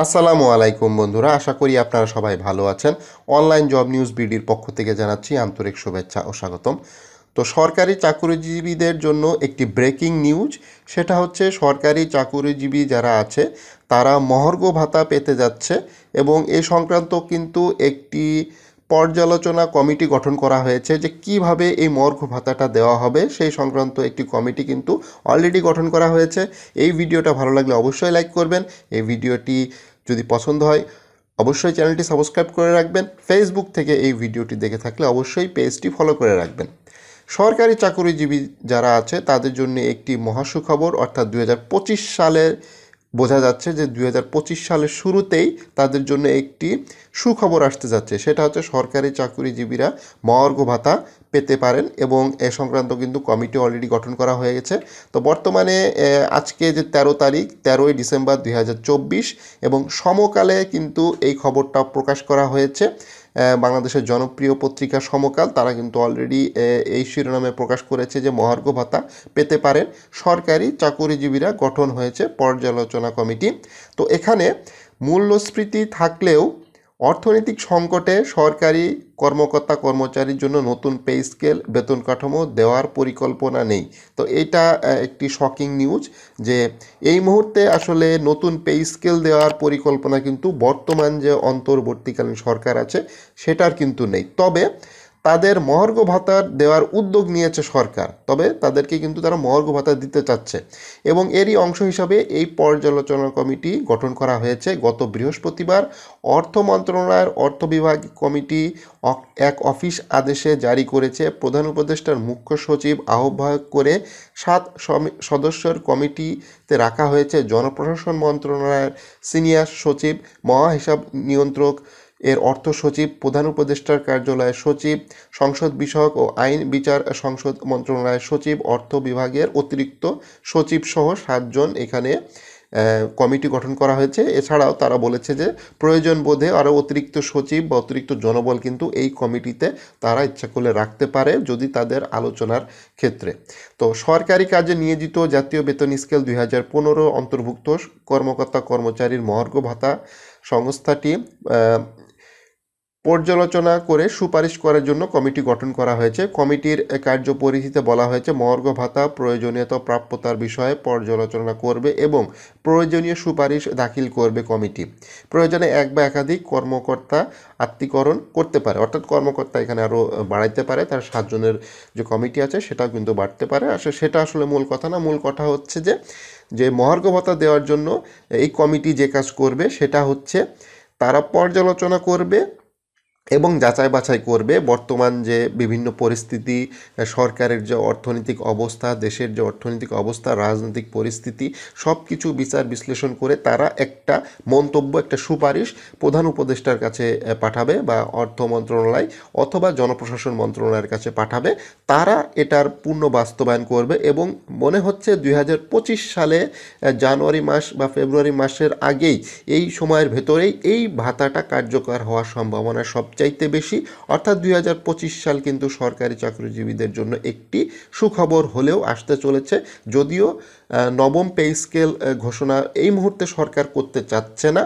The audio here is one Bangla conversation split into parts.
আসসালামু আলাইকুম বন্ধুরা, আশা করি আপনারা সবাই ভালো আছেন। অনলাইন জব নিউজ বিডির পক্ষ থেকে জানাচ্ছি আন্তরিক শুভেচ্ছা ও স্বাগতম। তো সরকারি চাকুরিজীবীদের জন্য একটি ব্রেকিং নিউজ, সেটা হচ্ছে সরকারি চাকুরিজীবী যারা আছে তারা মহার্ঘ ভাতা পেতে যাচ্ছে এবং এ সংক্রান্ত কিন্তু একটি পর্যালোচনা কমিটি গঠন করা হয়েছে যে কিভাবে এই মহার্ঘ ভাতাটা দেওয়া হবে সেই সংক্রান্ত একটি কমিটি কিন্তু অলরেডি গঠন করা হয়েছে। এই ভিডিওটা ভালো লাগলে অবশ্যই লাইক করবেন। এই ভিডিওটি যদি পছন্দ হয় অবশ্যই চ্যানেলটি সাবস্ক্রাইব করে রাখবেন। ফেসবুক থেকে এই ভিডিওটি দেখে থাকলে অবশ্যই পেজটি ফলো করে রাখবেন। সরকারি চাকুরিজীবী যারা আছে তাদের জন্য একটি মহাসুখবর, অর্থাৎ 2025 সালের বোঝা যাচ্ছে যে 2025 সালের শুরুতেই তাদের জন্য একটি সুখবর আসতে যাচ্ছে। সেটা হচ্ছে সরকারি চাকুরিজীবীরা মহার্ঘ ভাতা পেতে পারেন এবং এ সংক্রান্ত কিন্তু কমিটি অলরেডি গঠন করা হয়ে গেছে। তো বর্তমানে আজকে যে 13 তারিখ, 13ই ডিসেম্বর 2024, এবং সমকালে কিন্তু এই খবরটা প্রকাশ করা হয়েছে। বাংলাদেশের জনপ্রিয় পত্রিকা সমকাল তারা কিন্তু অলরেডি এই শিরোনামে প্রকাশ করেছে যে মহার্ঘ ভাতা পেতে পারেন সরকারি চাকুরিজীবীরা, গঠন হয়েছে পর্যালোচনা কমিটি। তো এখানে মূল্যস্ফীতি থাকলেও অর্থনৈতিক সংকটে সরকারি কর্মকর্তা কর্মচারীর জন্য নতুন পে স্কেল বেতন কাঠামো দেওয়ার পরিকল্পনা নেই। তো এটা একটি শকিং নিউজ যে এই মুহূর্তে আসলে নতুন পে স্কেল দেওয়ার পরিকল্পনা কিন্তু বর্তমান যে অন্তর্বর্তীকালীন সরকার আছে সেটার কিন্তু নেই। তবে তাদের মহার্ঘ ভাতা দেওয়ার উদ্যোগ নিয়েছে সরকার, তবে তাদেরকে কিন্তু তারা মহার্ঘ ভাতা দিতে চাচ্ছে এবং এরই অংশ হিসাবে এই পর্যালোচনা কমিটি গঠন করা হয়েছে। গত বৃহস্পতিবার অর্থ মন্ত্রণালয়ের অর্থ বিভাগ কমিটি এক অফিস আদেশে জারি করেছে। প্রধান উপদেষ্টার মুখ্য সচিব আহ্বায়ক করে 7 সদস্যের কমিটিতে রাখা হয়েছে জনপ্রশাসন মন্ত্রণালয়ের সিনিয়র সচিব, মহাহিসাব নিয়ন্ত্রক এর অর্থ সচিব, প্রধান উপদেষ্টার কার্যালয়ের সচিব, সংসদ বিষয়ক ও আইন বিচার সংসদ মন্ত্রণালয়ের সচিব, অর্থ বিভাগের অতিরিক্ত সচিব সহ 7 জন এখানে কমিটি গঠন করা হয়েছে। এছাড়াও তারা বলেছে যে প্রয়োজন বোধে আরও অতিরিক্ত সচিব বা অতিরিক্ত জনবল কিন্তু এই কমিটিতে তারা ইচ্ছা করলে রাখতে পারে যদি তাদের আলোচনার ক্ষেত্রে। তো সরকারি কাজে নিয়োজিত জাতীয় বেতন স্কেল 2015 অন্তর্ভুক্ত কর্মকর্তা কর্মচারীর মহার্ঘ ভাতা সংস্থাটি পর্যালোচনা করে সুপারিশ করার জন্য কমিটি গঠন করা হয়েছে। কমিটির কার্যপরিধিতে বলা হয়েছে মহার্ঘ ভাতা প্রয়োজনীয়তা প্রাপ্যতার বিষয়ে পর্যালোচনা করবে এবং প্রয়োজনীয় সুপারিশ দাখিল করবে কমিটি। প্রয়োজনে এক বা একাধিক কর্মকর্তা আত্মীকরণ করতে পারে, অর্থাৎ কর্মকর্তা এখানে আরও বাড়াইতে পারে। তার 7 জনের যে কমিটি আছে সেটাও কিন্তু বাড়তে পারে। আসলে সেটা আসলে মূল কথা না, মূল কথা হচ্ছে যে মহার্ঘ ভাতা দেওয়ার জন্য এই কমিটি যে কাজ করবে সেটা হচ্ছে তারা পর্যালোচনা করবে এবং যাচাই বাছাই করবে বর্তমান যে বিভিন্ন পরিস্থিতি, সরকারের যে অর্থনৈতিক অবস্থা, দেশের যে অর্থনৈতিক অবস্থা, রাজনৈতিক পরিস্থিতি সব কিছু বিচার বিশ্লেষণ করে তারা একটা মন্তব্য, একটা সুপারিশ প্রধান উপদেষ্টার কাছে পাঠাবে বা অর্থ মন্ত্রণালয় অথবা জনপ্রশাসন মন্ত্রণালয়ের কাছে পাঠাবে। তারা এটার পূর্ণ বাস্তবায়ন করবে এবং মনে হচ্ছে 2025 সালে জানুয়ারি মাস বা ফেব্রুয়ারি মাসের আগেই, এই সময়ের ভেতরেই এই ভাতাটা কার্যকর হওয়ার সম্ভাবনা সবচাইতে বেশি। অর্থাৎ 2025 সাল কিন্তু সরকারি চাকরিজীবীদের জন্য একটি সুখবর হলেও আসতে চলেছে। যদিও নবম পে স্কেল ঘোষণা এই মুহূর্তে সরকার করতে চাচ্ছে না,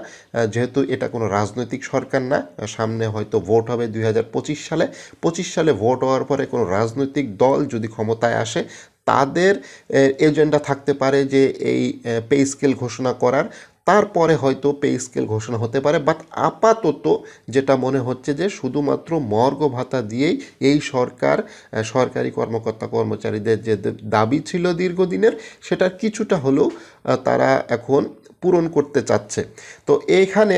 যেহেতু এটা কোনো রাজনৈতিক সরকার না। সামনে হয়তো ভোট হবে 2025 সালে। 25 সালে ভোট হওয়ার পরে কোনো রাজনৈতিক দল যদি ক্ষমতায় আসে তাদের এজেন্ডা থাকতে পারে যে এই পে স্কেল ঘোষণা করার, তারপরে হয়তো পে স্কেল ঘোষণা হতে পারে। বাট আপাতত যেটা মনে হচ্ছে যে শুধুমাত্র মহার্ঘ ভাতা দিয়েই এই সরকার সরকারি কর্মকর্তা কর্মচারীদের যে দাবি ছিল দীর্ঘদিনের, সেটার কিছুটা হলেও তারা এখন পূরণ করতে চাচ্ছে। তো এইখানে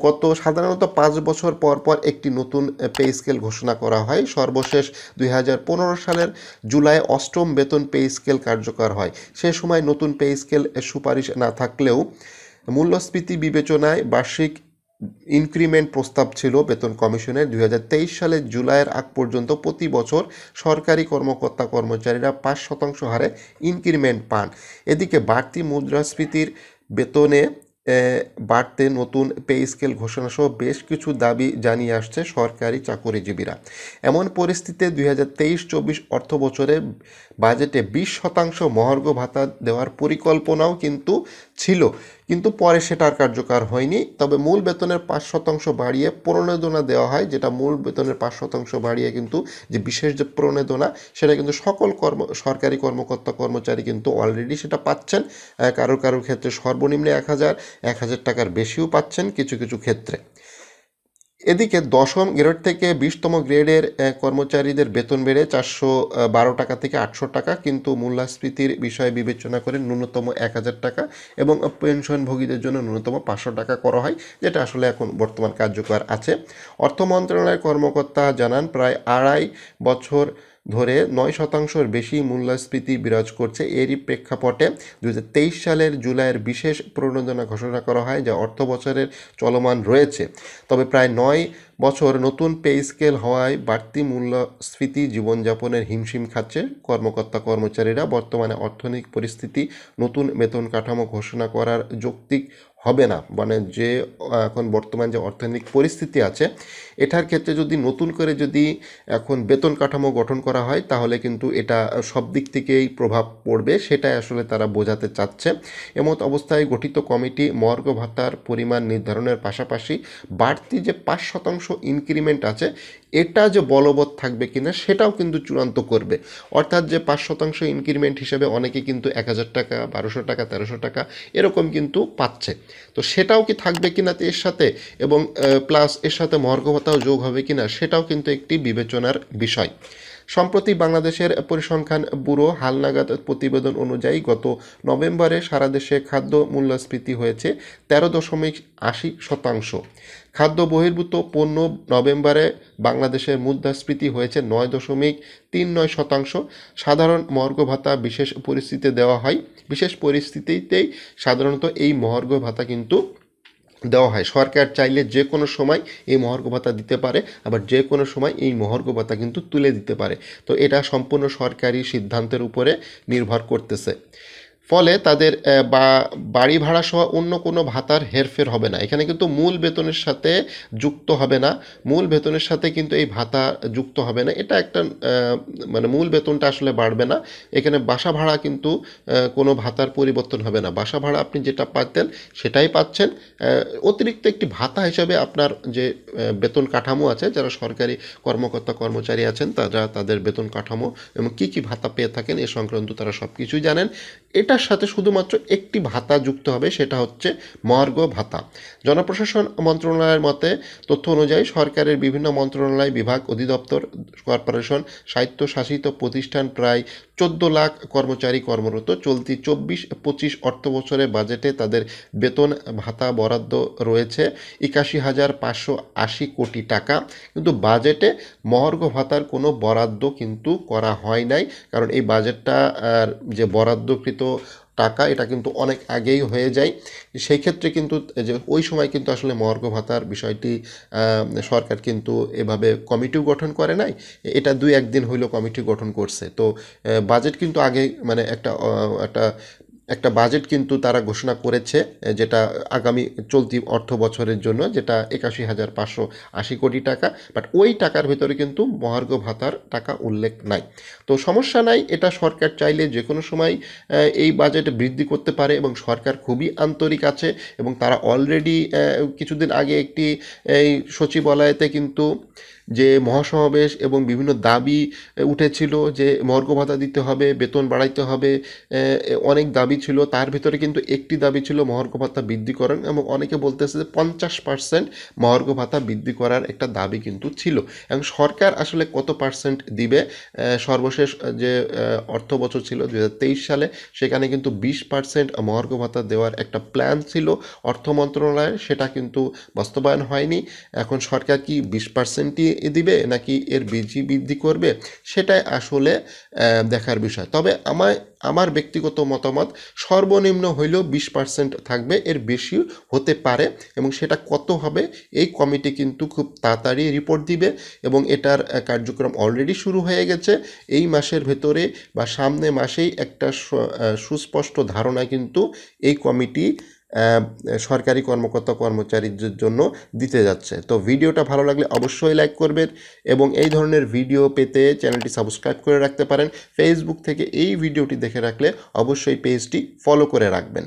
গত সাধারণত 5 বছর পর পর একটি নতুন পে স্কেল ঘোষণা করা হয়। সর্বশেষ 2015 সালের জুলাই 8ম বেতন পে স্কেল কার্যকর হয়। সে সময় নতুন পে স্কেল সুপারিশ না থাকলেও মূল্যস্ফীতি বিবেচনায় বার্ষিক ইনক্রিমেন্ট প্রস্তাব ছিল বেতন কমিশনের। 2023 সালের জুলাইয়ের আগ পর্যন্ত প্রতি বছর সরকারি কর্মকর্তা কর্মচারীরা 5% হারে ইনক্রিমেন্ট পান। এদিকে বাড়তি মুদ্রাস্ফীতির বেতনে বাড়তে নতুন পে স্কেল ঘোষণাসহ বেশ কিছু দাবি জানিয়ে আসছে সরকারি চাকরিজীবীরা। এমন পরিস্থিতিতে 2023-24 অর্থ বছরে বাজেটে 20% মহার্ঘ ভাতা দেওয়ার পরিকল্পনাও কিন্তু ছিল, কিন্তু পরে সেটা আর কার্যকর হয়নি। তবে মূল বেতনের ৫% বাড়িয়ে প্রণোদনা দেওয়া হয়, যেটা মূল বেতনের ৫% বাড়িয়ে কিন্তু যে বিশেষ যে প্রণোদনা, সেটা কিন্তু সকল সরকারি কর্মকর্তা কর্মচারী কিন্তু অলরেডি সেটা পাচ্ছেন। কারোর কারোর ক্ষেত্রে সর্বনিম্ন ১,০০০ টাকার বেশিও পাচ্ছেন কিছু কিছু ক্ষেত্রে। এদিকে ১০ম গ্রেড থেকে ২০তম গ্রেডের কর্মচারীদের বেতন বেড়ে ৪১২ টাকা থেকে ৮০০ টাকা, কিন্তু মূল্যস্ফীতির বিষয় বিবেচনা করে ন্যূনতম ১,০০০ টাকা এবং পেনশনভোগীদের জন্য ন্যূনতম ৫০০ টাকা করা হয়, যেটা আসলে এখন বর্তমান কার্যকর আছে। অর্থ মন্ত্রণালয়ের কর্মকর্তা জানান, প্রায় আড়াই বছর ধরে ৯% বেশি মূল্যস্ফীতি বিরাজ করছে। এরই প্রেক্ষাপটে ২০২৩ সালের জুলাইয়ের বিশেষ প্রণোদনা ঘোষণা করা হয়, যা অর্থ বছরের চলমান রয়েছে। তবে প্রায় ৯ বছর নতুন পে স্কেল হওয়ায় বাড়তি মূল্যস্ফীতি জীবনযাপনের হিমশিম খাচ্ছে কর্মকর্তা কর্মচারীরা। বর্তমানে অর্থনৈতিক পরিস্থিতি নতুন বেতন কাঠামো ঘোষণা করার যৌক্তিক হবে না। মানে যে এখন বর্তমান যে অর্থনৈতিক পরিস্থিতি আছে, এটার ক্ষেত্রে যদি নতুন করে যদি এখন বেতন কাঠামো গঠন করা হয়, তাহলে কিন্তু এটা সব দিক থেকেই প্রভাব পড়বে, সেটাই আসলে তারা বোঝাতে চাচ্ছে। এমত অবস্থায় গঠিত কমিটি মর্গ ভাতার পরিমাণ নির্ধারণের পাশাপাশি বাড়তি যে ৫% ইনক্রিমেন্ট আছে, এটা যে বলবৎ থাকবে কিনা সেটাও কিন্তু চূড়ান্ত করবে। অর্থাৎ যে ৫% ইনক্রিমেন্ট হিসেবে অনেকে কিন্তু ১,০০০ টাকা, ১,২০০ টাকা, ১৩০০ টাকা এরকম কিন্তু পাচ্ছে। তো সেটাও কি থাকবে কিনা এর সাথে, এবং প্লাস এর সাথে মর্গ ভাতাও যোগ হবে কিনা, সেটাও কিন্তু একটি বিবেচনার বিষয়। সম্প্রতি বাংলাদেশের পরিসংখ্যান ব্যুরো হালনাগাদ প্রতিবেদন অনুযায়ী গত নভেম্বরে সারা দেশে খাদ্য মূল্যস্ফীতি হয়েছে ১৩.৮০%। খাদ্য বহির্ভূত পণ্য নভেম্বরে বাংলাদেশের মুদ্রাস্ফীতি হয়েছে ৯.৩৯%। সাধারণ মহার্ঘ ভাতা বিশেষ পরিস্থিতিতে দেওয়া হয়। বিশেষ পরিস্থিতিতেই সাধারণত এই মহার্ঘ ভাতা কিন্তু দেওয়া হয়। সরকার চাইলে যে কোনো সময় এই মহার্ঘ ভাতা দিতে পারে, আবার যে কোনো সময় এই মহার্ঘ ভাতা কিন্তু তুলে দিতে পারে। তো এটা সম্পূর্ণ সরকারি সিদ্ধান্তের উপরে নির্ভর করতেছে। ফলে তাদের বাড়ি ভাড়া সহ অন্য কোনো ভাতার হেরফের হবে না। এখানে কিন্তু মূল বেতনের সাথে যুক্ত হবে না। মূল বেতনের সাথে কিন্তু এই ভাতা যুক্ত হবে না। এটা একটা মানে মূল বেতনটা আসলে বাড়বে না। এখানে বাসা ভাড়া কিন্তু কোনো ভাতার পরিবর্তন হবে না। বাসা ভাড়া আপনি যেটা পাতেন সেটাই পাচ্ছেন। অতিরিক্ত একটি ভাতা হিসাবে আপনার যে বেতন কাঠামো আছে, যারা সরকারি কর্মকর্তা কর্মচারী আছেন তারা তাদের বেতন কাঠামো এবং কী কী ভাতা পেয়ে থাকেন এ সংক্রান্ত তারা সব কিছুই জানেন। এটার সাথে শুধুমাত্র একটি ভাতা যুক্ত হবে, সেটা হচ্ছে মহার্ঘ ভাতা। জনপ্রশাসন মন্ত্রণালয়ের মতে তথ্য অনুযায়ী সরকারের বিভিন্ন মন্ত্রণালয়, বিভাগ, অধিদপ্তর, কর্পোরেশন, স্বায়ত্তশাসিত প্রতিষ্ঠান প্রায় ১৪ লাখ কর্মচারী কর্মরত। চলতি ২৪-২৫ অর্থবছরে বাজেটে তাদের বেতন ভাতা বরাদ্দ রয়েছে ৮১,৫৮০ কোটি টাকা, কিন্তু বাজেটে মহার্ঘ ভাতার কোনো বরাদ্দ কিন্তু করা হয় নাই। কারণ এই বাজেটটা যে বরাদ্দকৃত টাকা, এটা কিন্তু অনেক আগেই হয়ে যায়। সেই ক্ষেত্রে কিন্তু যে ওই সময় কিন্তু আসলে মহার্ঘ ভাতার বিষয়টি সরকার কিন্তু এভাবে কমিটিও গঠন করে নাই। এটা ২-১ দিন হইলো কমিটি গঠন করছে। তো বাজেট কিন্তু আগে মানে একটা বাজেট কিন্তু তারা ঘোষণা করেছে, যেটা আগামী চলতি অর্থ বছরের জন্য, যেটা ৮১,৫৮০ কোটি টাকা। বাট ওই টাকার ভিতরে কিন্তু মহার্ঘ ভাতার টাকা উল্লেখ নাই। তো সমস্যা নাই, এটা সরকার চাইলে যে কোনো সময় এই বাজেট বৃদ্ধি করতে পারে, এবং সরকার খুবই আন্তরিক আছে। এবং তারা অলরেডি কিছুদিন আগে একটি এই সচিবালয়তে কিন্তু যে মহাসমাবেশ এবং বিভিন্ন দাবি উঠেছিল, যে মহার্ঘ ভাতা দিতে হবে, বেতন বাড়াইতে হবে, অনেক দাবি ছিল। তার ভিতরে কিন্তু একটি দাবি ছিল মহার্ঘ ভাতা বৃদ্ধিকরণ, এবং অনেকে বলতেছে যে ৫০% মহার্ঘ ভাতা বৃদ্ধি করার একটা দাবি কিন্তু ছিল। এবং সরকার আসলে কত পার্সেন্ট দিবে, সর্বশেষ যে অর্থ বছর ছিল ২০২৩ সালে, সেখানে কিন্তু 20% মহার্ঘ ভাতা দেওয়ার একটা প্ল্যান ছিল অর্থ মন্ত্রণালয়ের, সেটা কিন্তু বাস্তবায়ন হয়নি। এখন সরকার কি 20%ই দিবে নাকি এর বেশি বৃদ্ধি করবে, সেটাই আসলে দেখার বিষয়। তবে আমার ব্যক্তিগত মতামত, সর্বনিম্ন হইলেও 20% থাকবে, এর বেশি হতে পারে। এবং সেটা কত হবে এই কমিটি কিন্তু খুব তাড়াতাড়ি রিপোর্ট দিবে, এবং এটার কার্যক্রম অলরেডি শুরু হয়ে গেছে। এই মাসের ভেতরে বা সামনে মাসেই একটা সুস্পষ্ট ধারণা কিন্তু এই কমিটি সরকারি কর্মকর্তা কর্মচারীদের জন্য দিতে যাচ্ছে। তো ভিডিওটা ভালো লাগলে অবশ্যই লাইক করবেন, এবং এই ধরনের ভিডিও পেতে চ্যানেলটি সাবস্ক্রাইব করে রাখতে পারেন। ফেসবুক থেকে এই ভিডিওটি দেখে রাখলে অবশ্যই পেজটি ফলো করে রাখবেন।